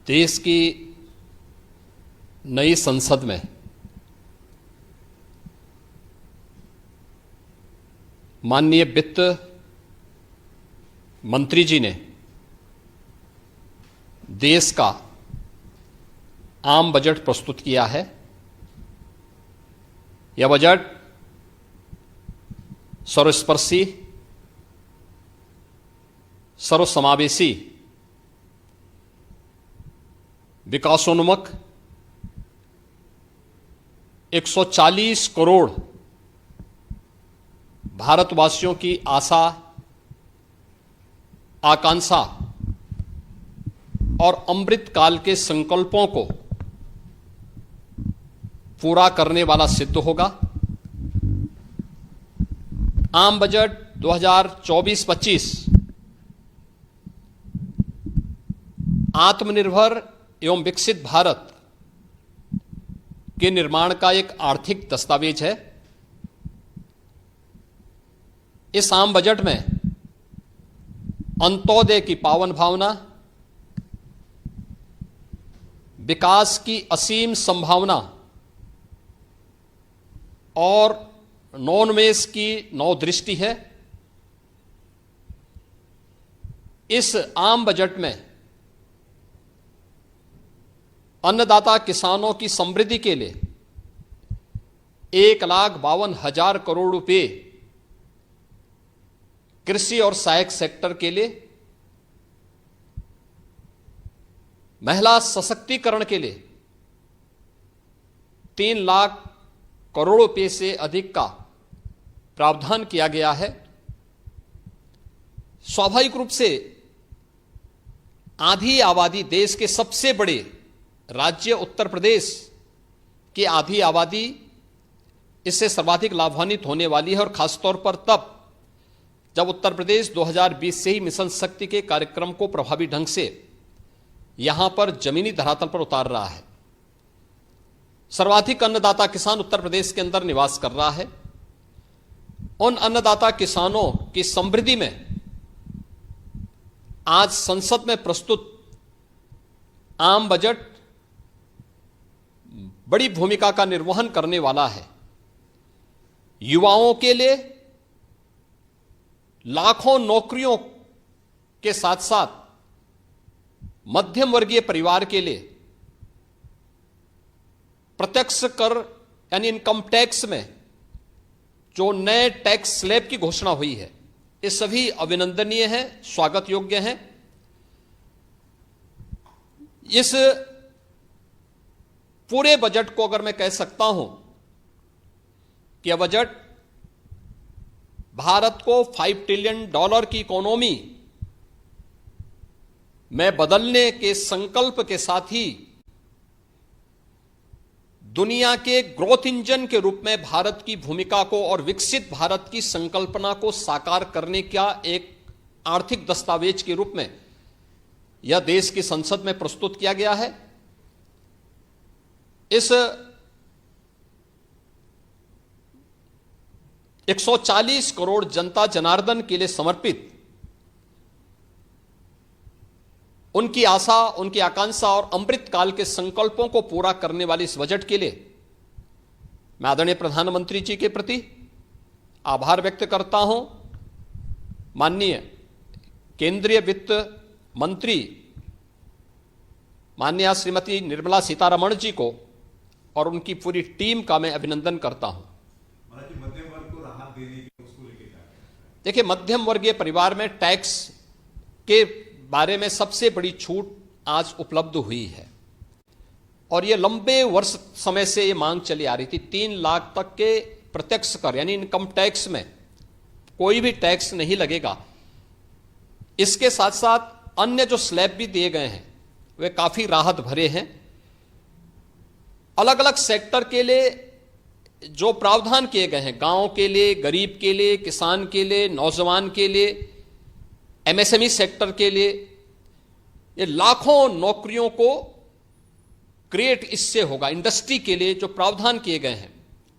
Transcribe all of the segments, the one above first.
देश की नई संसद में माननीय वित्त मंत्री जी ने देश का आम बजट प्रस्तुत किया है। यह बजट सर्वस्पर्शी, सर्वसमावेशी, विकासोन्मुख 140 करोड़ भारतवासियों की आशा, आकांक्षा और अमृत काल के संकल्पों को पूरा करने वाला सिद्ध होगा। आम बजट 2024-25 आत्मनिर्भर एवं विकसित भारत के निर्माण का एक आर्थिक दस्तावेज है। इस आम बजट में अंत्योदय की पावन भावना, विकास की असीम संभावना और नवोन्मेष की नवदृष्टि है। इस आम बजट में अन्नदाता किसानों की समृद्धि के लिए 1,52,000 करोड़ रुपए, कृषि और सहायक सेक्टर के लिए, महिला सशक्तिकरण के लिए 3 लाख करोड़ रुपए से अधिक का प्रावधान किया गया है। स्वाभाविक रूप से आधी आबादी, देश के सबसे बड़े राज्य उत्तर प्रदेश की आधी आबादी इससे सर्वाधिक लाभान्वित होने वाली है, और खासतौर पर तब जब उत्तर प्रदेश 2020 से ही मिशन शक्ति के कार्यक्रम को प्रभावी ढंग से यहां पर जमीनी धरातल पर उतार रहा है। सर्वाधिक अन्नदाता किसान उत्तर प्रदेश के अंदर निवास कर रहा है। उन अन्नदाता किसानों की समृद्धि में आज संसद में प्रस्तुत आम बजट बड़ी भूमिका का निर्वहन करने वाला है। युवाओं के लिए लाखों नौकरियों के साथ साथ मध्यम वर्गीय परिवार के लिए प्रत्यक्ष कर यानी इनकम टैक्स में जो नए टैक्स स्लैब की घोषणा हुई है, ये सभी अभिनंदनीय है, स्वागत योग्य है। इस पूरे बजट को अगर मैं कह सकता हूं कि यह बजट भारत को $5 ट्रिलियन की इकोनॉमी में बदलने के संकल्प के साथ ही दुनिया के ग्रोथ इंजन के रूप में भारत की भूमिका को और विकसित भारत की संकल्पना को साकार करने का एक आर्थिक दस्तावेज के रूप में यह देश की संसद में प्रस्तुत किया गया है। इस 140 करोड़ जनता जनार्दन के लिए समर्पित, उनकी आशा, उनकी आकांक्षा और अमृत काल के संकल्पों को पूरा करने वाले इस बजट के लिए मैं आदरणीय प्रधानमंत्री जी के प्रति आभार व्यक्त करता हूं। माननीय केंद्रीय वित्त मंत्री माननीय श्रीमती निर्मला सीतारमण जी को और उनकी पूरी टीम का मैं अभिनंदन करता हूं। मध्यम वर्ग को राहत देने की उसको लेके क्या? देखिए, मध्यम वर्गीय परिवार में टैक्स के बारे में सबसे बड़ी छूट आज उपलब्ध हुई है, और यह लंबे वर्ष समय से यह मांग चली आ रही थी। 3 लाख तक के प्रत्यक्ष कर यानी इनकम टैक्स में कोई भी टैक्स नहीं लगेगा। इसके साथ साथ अन्य जो स्लैब भी दिए गए हैं वे काफी राहत भरे हैं। अलग अलग सेक्टर के लिए जो प्रावधान किए गए हैं, गांव के लिए, गरीब के लिए, किसान के लिए, नौजवान के लिए, एमएसएमई सेक्टर के लिए, ये लाखों नौकरियों को क्रिएट इससे होगा। इंडस्ट्री के लिए जो प्रावधान किए गए हैं,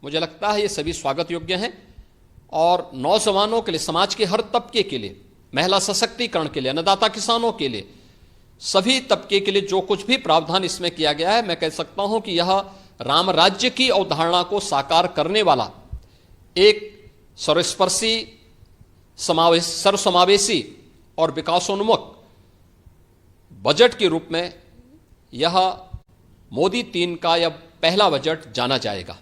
मुझे लगता है ये सभी स्वागत योग्य हैं, और नौजवानों के लिए, समाज के हर तबके के लिए, महिला सशक्तिकरण के लिए, अन्नदाता किसानों के लिए सभी तबके के लिए जो कुछ भी प्रावधान इसमें किया गया है, मैं कह सकता हूं कि यह राम राज्य की अवधारणा को साकार करने वाला एक सर्वस्पर्शी, सर्वसमावेशी और विकासोन्मुख बजट के रूप में यह मोदी 3 का यह पहला बजट जाना जाएगा।